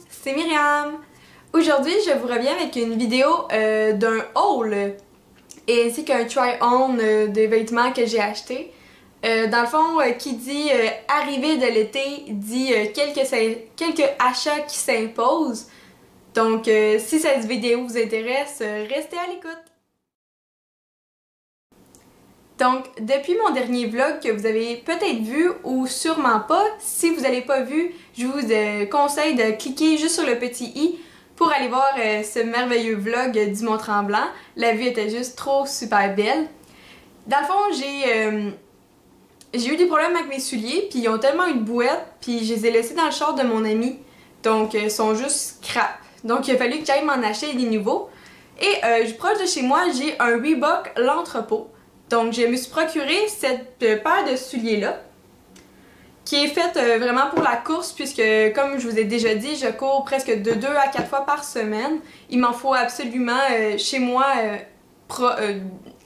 c'est Myriam. Aujourd'hui, je vous reviens avec une vidéo d'un haul et ainsi qu'un try-on des vêtements que j'ai achetés. Dans le fond, qui dit arrivée de l'été, dit quelques achats qui s'imposent. Donc, si cette vidéo vous intéresse, restez à l'écoute. Donc, depuis mon dernier vlog que vous avez peut-être vu ou sûrement pas, si vous n'avez pas vu, je vous conseille de cliquer juste sur le petit i pour aller voir ce merveilleux vlog du Mont-Tremblant. La vue était juste trop super belle. Dans le fond, j'ai eu des problèmes avec mes souliers, puis ils ont tellement eu de bouettes, puis je les ai laissés dans le char de mon ami. Donc, ils sont juste crap. Donc, il a fallu que j'aille m'en acheter des nouveaux. Et proche de chez moi, j'ai un Reebok l'entrepôt. Donc, je me suis procuré cette paire de souliers-là, qui est faite vraiment pour la course, puisque, comme je vous ai déjà dit, je cours presque de 2 à 4 fois par semaine. Il m'en faut absolument chez moi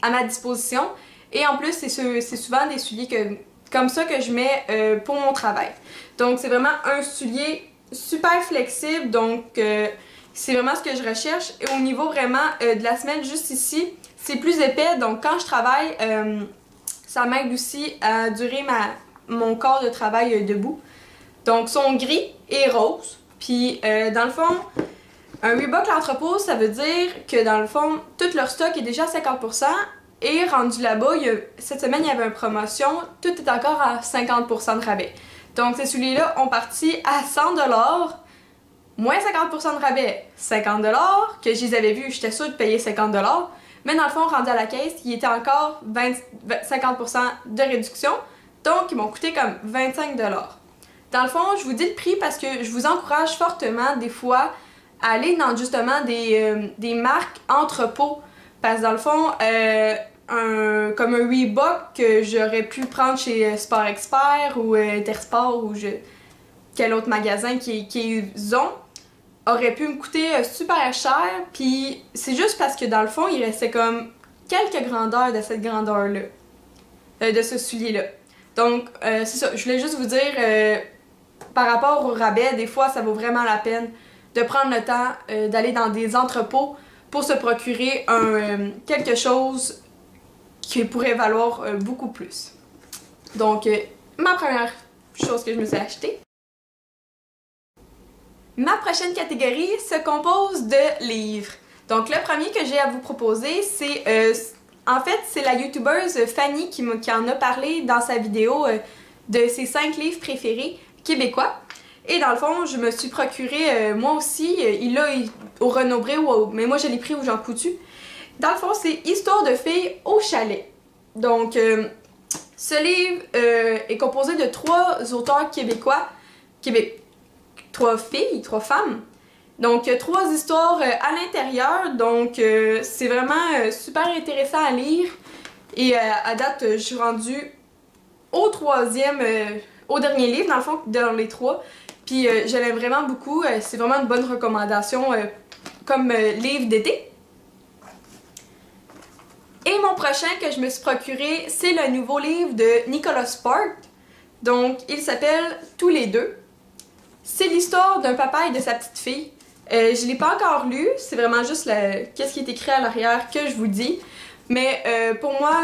à ma disposition. Et en plus, c'est souvent des souliers comme ça que je mets pour mon travail. Donc, c'est vraiment un soulier super flexible, donc c'est vraiment ce que je recherche. Et au niveau vraiment de la semelle, juste ici, c'est plus épais, donc quand je travaille, ça m'aide aussi à durer mon corps de travail debout. Donc, ils sont gris et roses. Puis, dans le fond, un Reebok l'entrepôt, ça veut dire que dans le fond, tout leur stock est déjà à 50%. Et rendu là-bas, cette semaine, il y avait une promotion, tout est encore à 50% de rabais. Donc, ces souliers-là ont parti à 100$, moins 50% de rabais, 50$, que je les avais vus, j'étais sûre de payer 50$. Mais dans le fond, rendu à la caisse, il était encore 50% de réduction, donc ils m'ont coûté comme 25$. Dans le fond, je vous dis le prix parce que je vous encourage fortement, des fois, à aller dans justement des marques entrepôt. Parce que dans le fond, comme un Reebok que j'aurais pu prendre chez Sport Expert ou Intersport ou quel autre magasin qu'ils ont, aurait pu me coûter super cher. Puis c'est juste parce que dans le fond, il restait comme quelques grandeurs de cette grandeur-là, de ce soulier-là. Donc c'est ça, je voulais juste vous dire, par rapport au rabais, des fois ça vaut vraiment la peine de prendre le temps d'aller dans des entrepôts pour se procurer quelque chose qui pourrait valoir beaucoup plus. Donc, ma première chose que je me suis achetée. Ma prochaine catégorie se compose de livres. Donc, le premier que j'ai à vous proposer, c'est... en fait, c'est la youtubeuse Fanny qui en a parlé dans sa vidéo de ses 5 livres préférés québécois. Et dans le fond, je me suis procuré, moi aussi, il l'a au Renaud-Bré, mais moi je l'ai pris au Jean Coutu. Dans le fond, c'est Histoire de filles au chalet. Donc, ce livre est composé de 3 auteurs québécois, 3 filles, 3 femmes. Donc, 3 histoires à l'intérieur, donc c'est vraiment super intéressant à lire. Et à date, je suis rendue au au dernier livre, dans le fond, dans les 3. Puis je l'aime vraiment beaucoup, c'est vraiment une bonne recommandation comme livre d'été. Et mon prochain que je me suis procuré, c'est le nouveau livre de Nicholas Sparks. Donc, il s'appelle Tous les deux. C'est l'histoire d'un papa et de sa petite fille. Je ne l'ai pas encore lu, c'est vraiment juste qu'est-ce qui est écrit à l'arrière que je vous dis. Mais pour moi,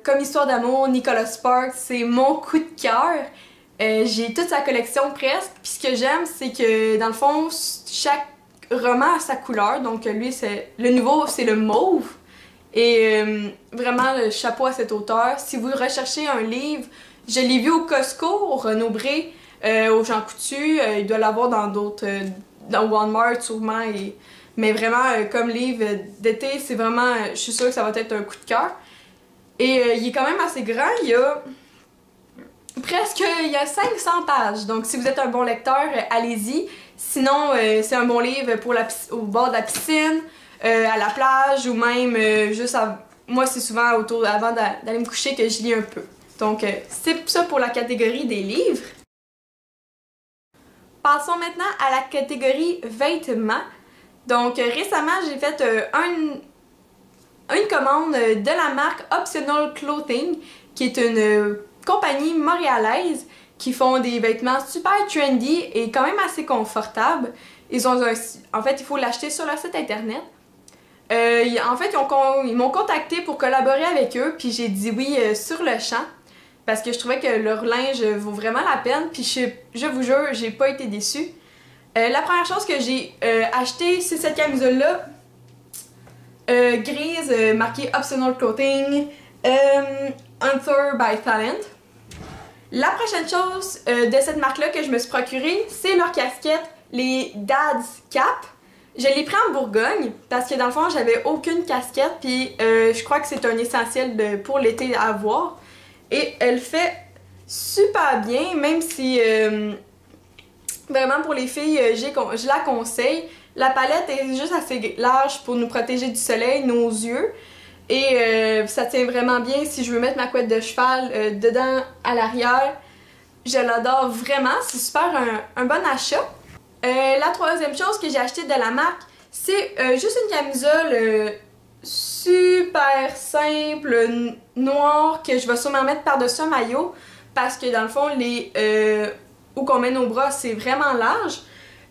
comme histoire d'amour, Nicholas Sparks, c'est mon coup de cœur. J'ai toute sa collection presque, puis ce que j'aime, c'est que dans le fond, chaque roman a sa couleur. Donc lui, le nouveau, c'est le mauve. Et vraiment, le chapeau à cet auteur. Si vous recherchez un livre, je l'ai vu au Costco, au Renaud-Bré, au Jean Coutu, il doit l'avoir dans d'autres, dans Walmart sûrement. Mais vraiment, comme livre d'été, c'est vraiment, je suis sûre que ça va être un coup de cœur. Et il est quand même assez grand, il y a 500 pages, donc si vous êtes un bon lecteur, allez-y. Sinon, c'est un bon livre pour au bord de la piscine, à la plage ou même juste moi c'est souvent avant d'aller me coucher que je lis un peu. Donc c'est ça pour la catégorie des livres. Passons maintenant à la catégorie vêtements. Donc récemment j'ai fait une commande de la marque Optional Clothing, qui est une compagnie montréalaise qui font des vêtements super trendy et quand même assez confortables. Ils ont en fait, il faut l'acheter sur leur site internet. En fait, ils m'ont contacté pour collaborer avec eux, puis j'ai dit oui sur le champ. Parce que je trouvais que leur linge vaut vraiment la peine, puis je vous jure, j'ai pas été déçue. La première chose que j'ai acheté, c'est cette camisole-là. Grise, marquée Optional Clothing, Hunter by Talent. La prochaine chose de cette marque-là que je me suis procurée, c'est leur casquette, les Dad's Cap. Je l'ai pris en Bourgogne parce que dans le fond, j'avais aucune casquette, puis je crois que c'est un essentiel pour l'été à avoir. Et elle fait super bien, même si vraiment pour les filles, je la conseille. La palette est juste assez large pour nous protéger du soleil, nos yeux. Et ça tient vraiment bien si je veux mettre ma couette de cheval dedans à l'arrière. Je l'adore vraiment, c'est super un bon achat. La troisième chose que j'ai acheté de la marque, c'est juste une camisole super simple, noire, que je vais sûrement mettre par-dessus un maillot parce que dans le fond, où qu'on met nos bras, c'est vraiment large.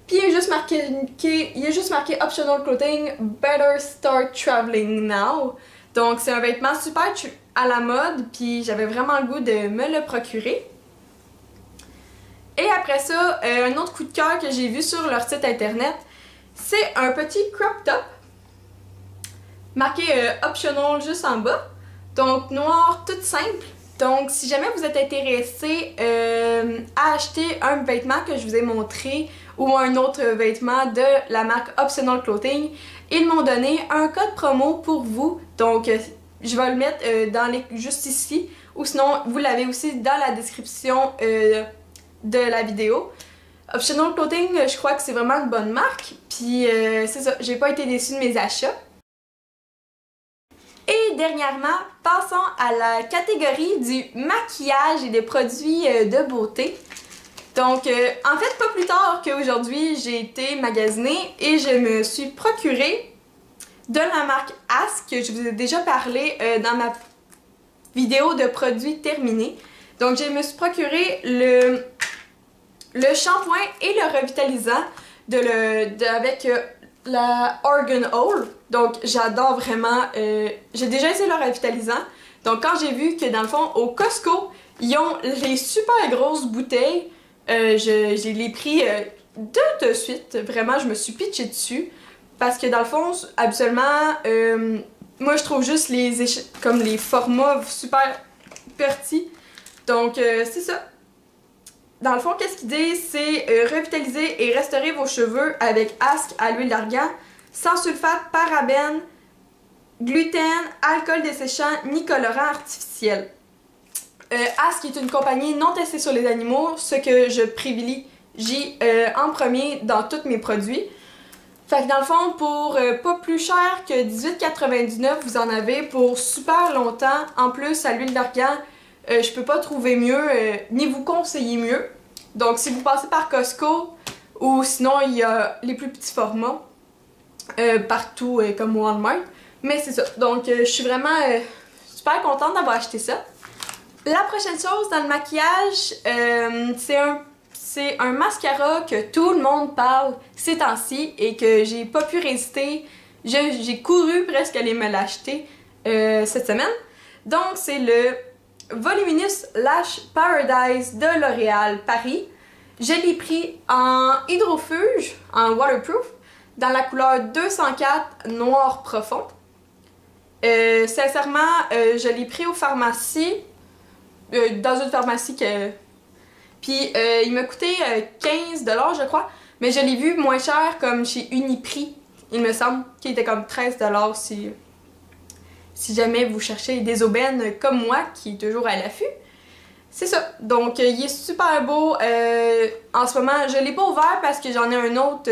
Puis il y a juste marqué Optional Clothing, Better Start Traveling Now. Donc c'est un vêtement super à la mode, puis j'avais vraiment le goût de me le procurer. Et après ça, un autre coup de cœur que j'ai vu sur leur site internet, c'est un petit crop top marqué Optional juste en bas. Donc noir, tout simple. Donc si jamais vous êtes intéressé à acheter un vêtement que je vous ai montré ou un autre vêtement de la marque Optional Clothing, ils m'ont donné un code promo pour vous. Donc je vais le mettre juste ici, ou sinon vous l'avez aussi dans la description de la vidéo. Optional Clothing, je crois que c'est vraiment une bonne marque. Puis c'est ça, j'ai pas été déçue de mes achats. Et dernièrement, passons à la catégorie du maquillage et des produits de beauté. Donc, en fait, pas plus tard qu'aujourd'hui, j'ai été magasiner et je me suis procuré de la marque Ask, que je vous ai déjà parlé dans ma vidéo de produits terminés. Donc, je me suis procuré le shampoing et le revitalisant avec la Organ Oil. Donc j'adore vraiment, j'ai déjà essayé le revitalisant. Donc quand j'ai vu que dans le fond au Costco, ils ont les super grosses bouteilles, je l'ai pris de suite. Vraiment, je me suis pitchée dessus. Parce que dans le fond, habituellement, moi je trouve juste comme les formats super petits. Donc c'est ça. Dans le fond, qu'est-ce qu'il dit? C'est revitaliser et restaurer vos cheveux avec Ask à l'huile d'argan, sans sulfate, parabènes, gluten, alcool desséchant, ni colorant artificiel. Ask est une compagnie non testée sur les animaux, ce que je privilégie en premier dans tous mes produits. Fait que dans le fond, pour pas plus cher que 18,99$, vous en avez pour super longtemps. En plus, à l'huile d'argan, je peux pas trouver mieux, ni vous conseiller mieux. Donc si vous passez par Costco, ou sinon il y a les plus petits formats, partout comme Walmart. Mais c'est ça, donc je suis vraiment super contente d'avoir acheté ça. La prochaine chose dans le maquillage, c'est un mascara que tout le monde parle ces temps-ci et que j'ai pas pu résister. J'ai couru presque aller me l'acheter cette semaine. Donc c'est le Voluminous Lash Paradise de L'Oréal Paris. Je l'ai pris en hydrofuge, en waterproof, dans la couleur 204 noir profond. Sincèrement, je l'ai pris aux pharmacies, dans une pharmacie que... Puis il m'a coûté 15$ je crois, mais je l'ai vu moins cher comme chez Uniprix, il me semble, qui était comme 13$ si jamais vous cherchez des aubaines comme moi, qui est toujours à l'affût. C'est ça. Donc, il est super beau. En ce moment, je l'ai pas ouvert parce que j'en ai un autre...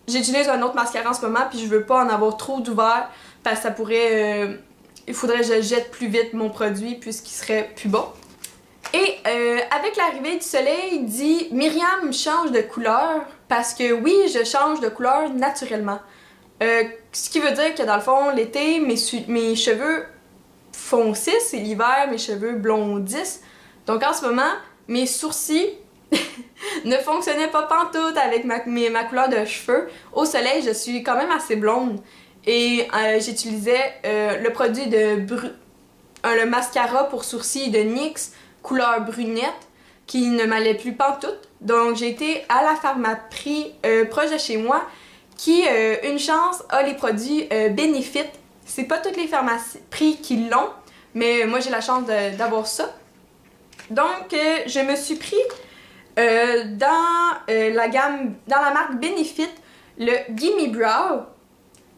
J'utilise un autre mascara en ce moment, puis je veux pas en avoir trop d'ouvert, parce que ça pourrait... il faudrait que je jette plus vite mon produit, puisqu'il serait plus bon. Et avec l'arrivée du soleil, dit Myriam change de couleur, parce que oui, je change de couleur naturellement. Ce qui veut dire que dans le fond, l'été, mes cheveux foncissent et l'hiver, mes cheveux blondissent. Donc en ce moment, mes sourcils ne fonctionnaient pas pantoute avec ma couleur de cheveux. Au soleil, je suis quand même assez blonde et j'utilisais le produit le mascara pour sourcils de NYX couleur brunette qui ne m'allait plus pantoute. Donc j'ai été à la pharmacie proche de chez moi qui, une chance, a les produits Benefit. C'est pas toutes les pharmacies qui l'ont, mais moi j'ai la chance d'avoir ça. Donc je me suis pris dans la marque Benefit, le Gimme Brow.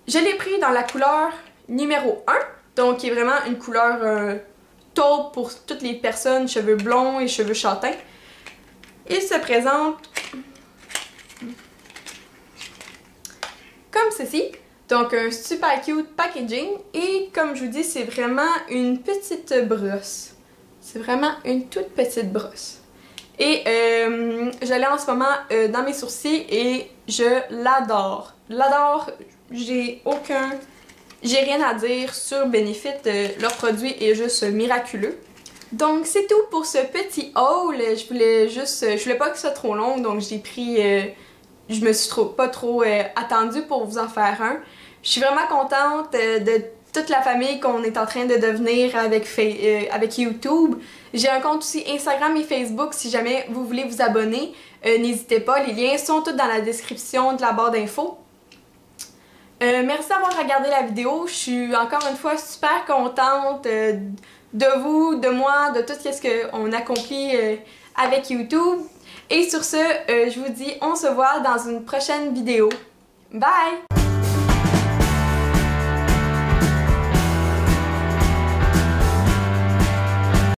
Je l'ai pris dans la couleur numéro 1, donc qui est vraiment une couleur taupe pour toutes les personnes, cheveux blonds et cheveux châtains. Il se présente comme ceci. Donc un super cute packaging et comme je vous dis, c'est vraiment une petite brosse. C'est vraiment une toute petite brosse. Et je l'ai en ce moment dans mes sourcils et je l'adore. L'adore, j'ai rien à dire sur Benefit, leur produit est juste miraculeux. Donc c'est tout pour ce petit haul. Je voulais pas que ce soit trop long, donc j'ai pris, je me suis pas trop attendue pour vous en faire un. Je suis vraiment contente de toute la famille qu'on est en train de devenir avec YouTube. J'ai un compte aussi Instagram et Facebook si jamais vous voulez vous abonner. N'hésitez pas, les liens sont tous dans la description de la barre d'infos. Merci d'avoir regardé la vidéo. Je suis encore une fois super contente de vous, de moi, de tout ce qu'on accomplit avec YouTube. Et sur ce, je vous dis on se voit dans une prochaine vidéo. Bye!